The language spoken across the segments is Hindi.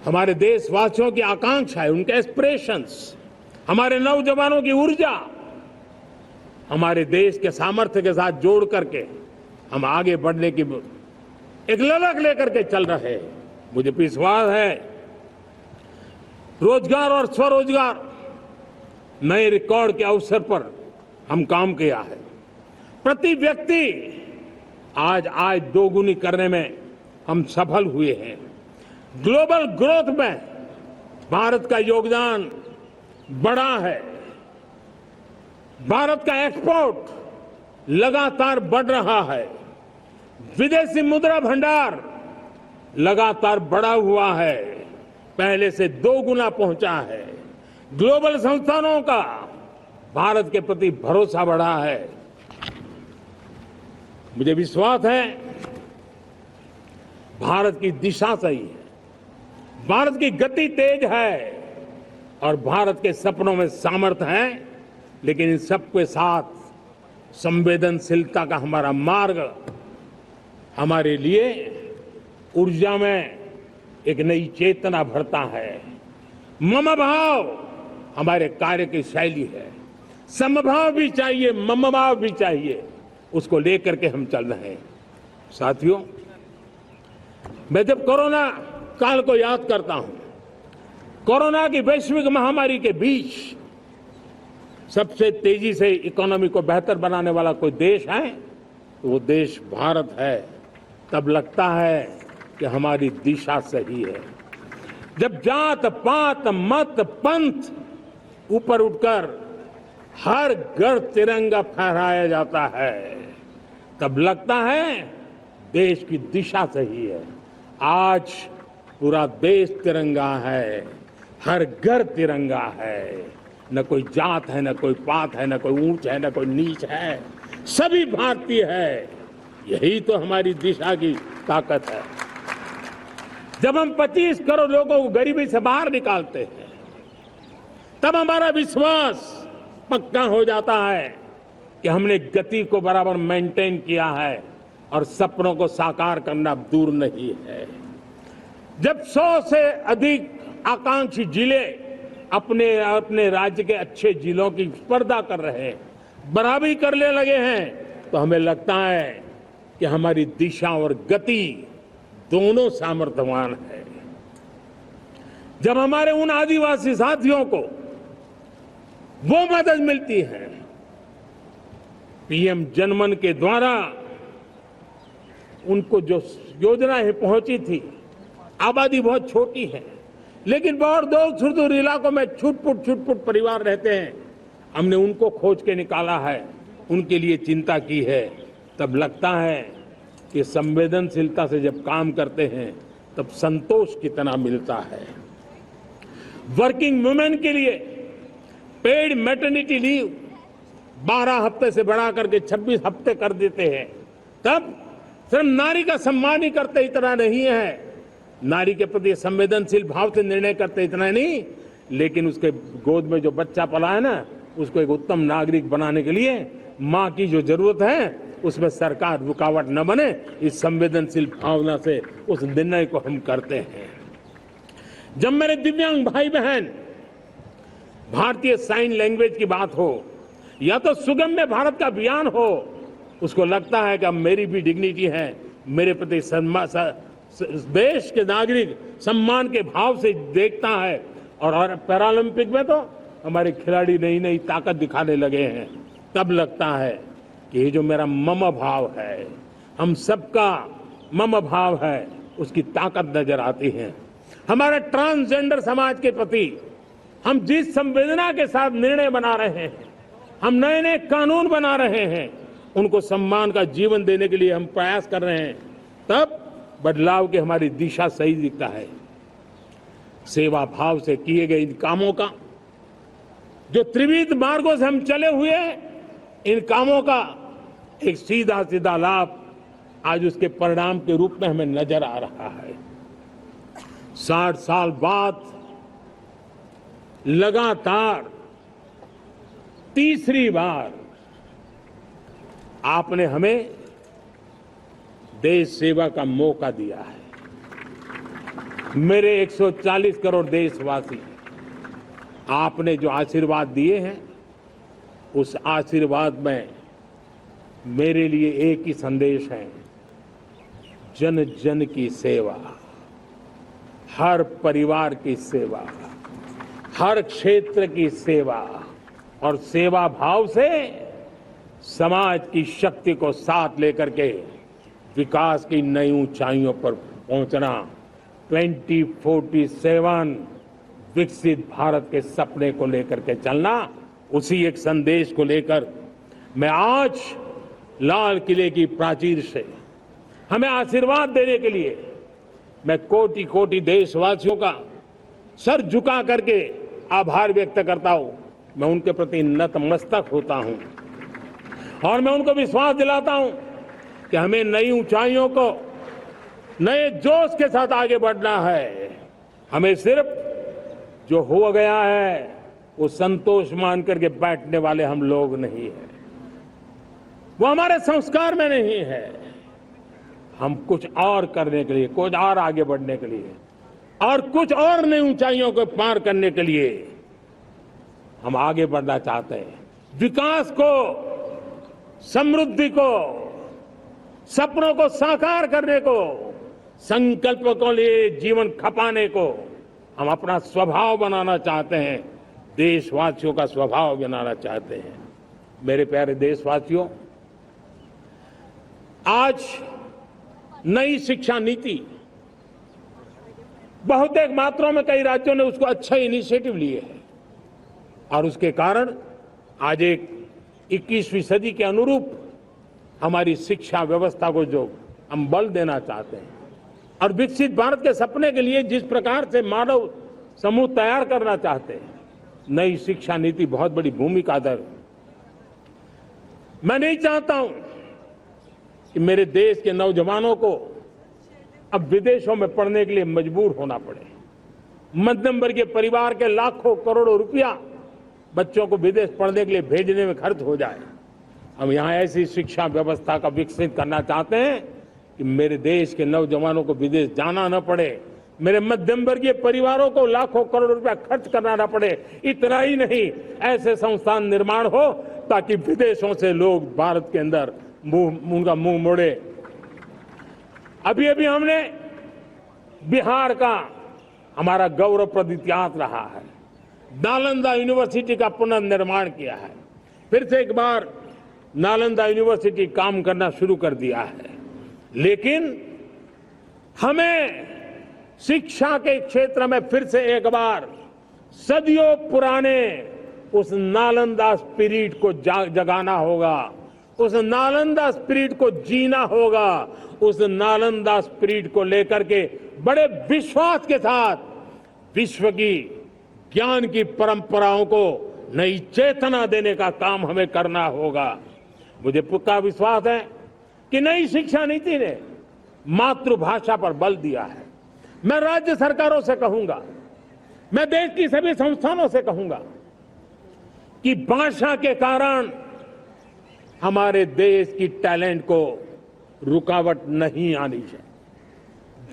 हमारे देशवासियों की आकांक्षाएं, उनके एस्पिरेशंस, हमारे नौजवानों की ऊर्जा हमारे देश के सामर्थ्य के साथ जोड़ करके हम आगे बढ़ने की एक ललक लेकर के चल रहे हैं। मुझे विश्वास है रोजगार और स्वरोजगार नए रिकॉर्ड के अवसर पर हम काम किया है। प्रति व्यक्ति आज आय दोगुनी करने में हम सफल हुए हैं। ग्लोबल ग्रोथ में भारत का योगदान बड़ा है। भारत का एक्सपोर्ट लगातार बढ़ रहा है। विदेशी मुद्रा भंडार लगातार बढ़ा हुआ है, पहले से 2 गुना पहुंचा है। ग्लोबल संस्थानों का भारत के प्रति भरोसा बढ़ा है। मुझे विश्वास है भारत की दिशा सही है, भारत की गति तेज है और भारत के सपनों में सामर्थ्य है, लेकिन इन सबके साथ संवेदनशीलता का हमारा मार्ग हमारे लिए ऊर्जा में एक नई चेतना भरता है। मम भाव हमारे कार्य की शैली है। समभाव भी चाहिए, मम भाव भी चाहिए, उसको लेकर के हम चल रहे हैं। साथियों, मैं जब कोरोना काल को याद करता हूं, कोरोना की वैश्विक महामारी के बीच सबसे तेजी से इकोनॉमी को बेहतर बनाने वाला कोई देश है तो वो देश भारत है। तब लगता है कि हमारी दिशा सही है। जब जात पात मत पंथ ऊपर उठकर हर घर तिरंगा फहराया जाता है, तब लगता है देश की दिशा सही है। आज पूरा देश तिरंगा है, हर घर तिरंगा है। न कोई जात है, न कोई पात है, न कोई ऊंच है, न कोई नीच है, सभी भारतीय है। यही तो हमारी दिशा की ताकत है। जब हम 25 करोड़ लोगों को गरीबी से बाहर निकालते हैं, तब हमारा विश्वास पक्का हो जाता है कि हमने गति को बराबर मेंटेन किया है और सपनों को साकार करना दूर नहीं है। जब 100 से अधिक आकांक्षी जिले अपने अपने राज्य के अच्छे जिलों की स्पर्धा कर रहे हैं, बराबरी करने लगे हैं, तो हमें लगता है कि हमारी दिशा और गति दोनों सामर्थ्यवान है। जब हमारे उन आदिवासी साथियों को वो मदद मिलती है, पीएम जनमन के द्वारा उनको जो योजनाएं पहुंची थी, आबादी बहुत छोटी है, लेकिन बहुत दूर दूर इलाकों में छुटपुट परिवार रहते हैं, हमने उनको खोज के निकाला है, उनके लिए चिंता की है। तब लगता है कि संवेदनशीलता से जब काम करते हैं तब संतोष कितना मिलता है। वर्किंग वुमेन के लिए पेड मैटरनिटी लीव 12 हफ्ते से बढ़ा करके 26 हफ्ते कर देते हैं। तब सिर्फ नारी का सम्मान ही करते इतना नहीं है, नारी के प्रति संवेदनशील भाव से निर्णय करते इतना नहीं, लेकिन उसके गोद में जो बच्चा पला है ना, उसको एक उत्तम नागरिक बनाने के लिए मां की जो जरूरत है उसमें सरकार रुकावट न बने, इस संवेदनशील भावना से उस निर्णय को हम करते हैं। जब मेरे दिव्यांग भाई बहन भारतीय साइन लैंग्वेज की बात हो या तो सुगम्य भारत का अभियान हो, उसको लगता है कि अब मेरी भी डिग्निटी है, मेरे प्रति देश के नागरिक सम्मान के भाव से देखता है। और पैरालंपिक में तो हमारे खिलाड़ी नई नई ताकत दिखाने लगे हैं। तब लगता है कि ये जो मेरा मम भाव है, हम सबका मम भाव है, उसकी ताकत नजर आती है। हमारे ट्रांसजेंडर समाज के प्रति हम जिस संवेदना के साथ निर्णय बना रहे हैं, हम नए नए कानून बना रहे हैं, उनको सम्मान का जीवन देने के लिए हम प्रयास कर रहे हैं, तब बदलाव की हमारी दिशा सही दिखता है। सेवा भाव से किए गए इन कामों का, जो त्रिविध मार्गों से हम चले हुए, इन कामों का एक सीधा सीधा लाभ आज उसके परिणाम के रूप में हमें नजर आ रहा है। 60 साल बाद लगातार तीसरी बार आपने हमें देश सेवा का मौका दिया है। मेरे 140 करोड़ देशवासी, आपने जो आशीर्वाद दिए हैं, उस आशीर्वाद में मेरे लिए एक ही संदेश है, जन जन की सेवा, हर परिवार की सेवा, हर क्षेत्र की सेवा और सेवा भाव से समाज की शक्ति को साथ लेकर के विकास की नई ऊंचाइयों पर पहुंचना, 2047 विकसित भारत के सपने को लेकर के चलना, उसी एक संदेश को लेकर मैं आज लाल किले की प्राचीर से हमें आशीर्वाद देने के लिए मैं कोटि कोटि देशवासियों का सर झुका करके आभार व्यक्त करता हूं। मैं उनके प्रति नतमस्तक होता हूं और मैं उनको विश्वास दिलाता हूं कि हमें नई ऊंचाइयों को नए जोश के साथ आगे बढ़ना है। हमें सिर्फ जो हो गया है वो संतोष मान करके बैठने वाले हम लोग नहीं हैं, वो हमारे संस्कार में नहीं है। हम कुछ और करने के लिए, कुछ और आगे बढ़ने के लिए और कुछ और नई ऊंचाइयों को पार करने के लिए हम आगे बढ़ना चाहते हैं। विकास को, समृद्धि को, सपनों को साकार करने को, संकल्प को लिए जीवन खपाने को हम अपना स्वभाव बनाना चाहते हैं, देशवासियों का स्वभाव बनाना चाहते हैं। मेरे प्यारे देशवासियों, आज नई शिक्षा नीति बहुतेक मात्रा में कई राज्यों ने उसको अच्छा इनिशिएटिव लिए है और उसके कारण आज एक 21वीं सदी के अनुरूप हमारी शिक्षा व्यवस्था को जो हम बल देना चाहते हैं और विकसित भारत के सपने के लिए जिस प्रकार से मानव समूह तैयार करना चाहते हैं, नई शिक्षा नीति बहुत बड़ी भूमिका अदा। मैं नहीं चाहता हूं कि मेरे देश के नौजवानों को अब विदेशों में पढ़ने के लिए मजबूर होना पड़े। मध्यम वर्गीय परिवार के लाखों करोड़ों रुपया बच्चों को विदेश पढ़ने के लिए भेजने में खर्च हो जाए। हम यहां ऐसी शिक्षा व्यवस्था का विकसित करना चाहते हैं कि मेरे देश के नौजवानों को विदेश जाना न पड़े, मेरे मध्यम वर्गीय परिवारों को लाखों करोड़ रुपया खर्च करना न पड़े। इतना ही नहीं, ऐसे संस्थान निर्माण हो ताकि विदेशों से लोग भारत के अंदर उनका मुंह मोड़े। अभी अभी हमने बिहार का हमारा गौरवप्रद इतिहास रहा है, नालंदा यूनिवर्सिटी का पुनर्निर्माण किया है। फिर से एक बार नालंदा यूनिवर्सिटी काम करना शुरू कर दिया है, लेकिन हमें शिक्षा के क्षेत्र में फिर से एक बार सदियों पुराने उस नालंदा स्पिरिट को जगाना होगा, उस नालंदा स्पिरिट को जीना होगा, उस नालंदा स्पिरिट को लेकर के बड़े विश्वास के साथ विश्व की ज्ञान की परंपराओं को नई चेतना देने का काम हमें करना होगा। मुझे पक्का विश्वास है कि नई शिक्षा नीति ने मातृभाषा पर बल दिया है। मैं राज्य सरकारों से कहूंगा, मैं देश की सभी संस्थानों से कहूंगा कि भाषा के कारण हमारे देश की टैलेंट को रुकावट नहीं आनी चाहिए,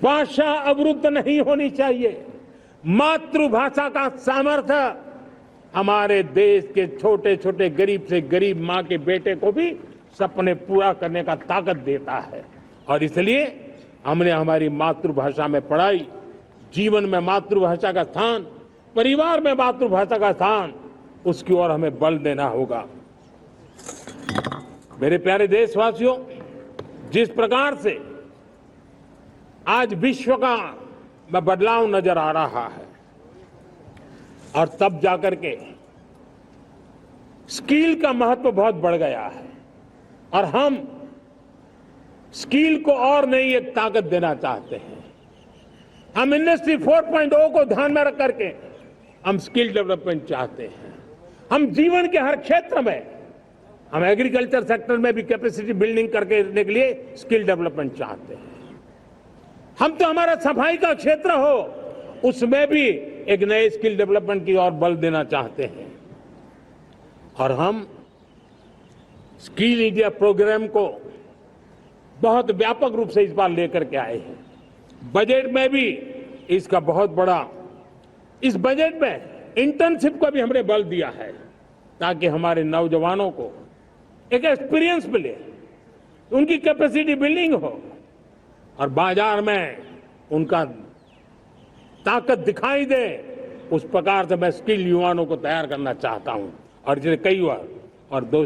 भाषा अवरुद्ध नहीं होनी चाहिए। मातृभाषा का सामर्थ्य हमारे देश के छोटे छोटे गरीब से गरीब मां के बेटे को भी सपने पूरा करने का ताकत देता है और इसलिए हमने हमारी मातृभाषा में पढ़ाई, जीवन में मातृभाषा का स्थान, परिवार में मातृभाषा का स्थान, उसकी ओर हमें बल देना होगा। मेरे प्यारे देशवासियों, जिस प्रकार से आज विश्व का बदलाव नजर आ रहा है और तब जाकर के स्किल का महत्व बहुत बढ़ गया है और हम स्किल को और नई एक ताकत देना चाहते हैं। हम इंडस्ट्री 4.0 को ध्यान में रख करके हम स्किल डेवलपमेंट चाहते हैं। हम जीवन के हर क्षेत्र में, हम एग्रीकल्चर सेक्टर में भी कैपेसिटी बिल्डिंग करके देने के लिए स्किल डेवलपमेंट चाहते हैं। हम तो हमारा सफाई का क्षेत्र हो, उसमें भी एक नए स्किल डेवलपमेंट की ओर बल देना चाहते हैं और हम स्किल इंडिया प्रोग्राम को बहुत व्यापक रूप से इस बार लेकर के आए हैं। बजट में भी इसका बहुत बड़ा इस बजट में इंटर्नशिप को भी हमने बल दिया है ताकि हमारे नौजवानों को एक एक्सपीरियंस मिले, उनकी कैपेसिटी बिल्डिंग हो और बाजार में उनका ताकत दिखाई दे। उस प्रकार से मैं स्किल युवाओं को तैयार करना चाहता हूं और जिसे कई बार और दोस्त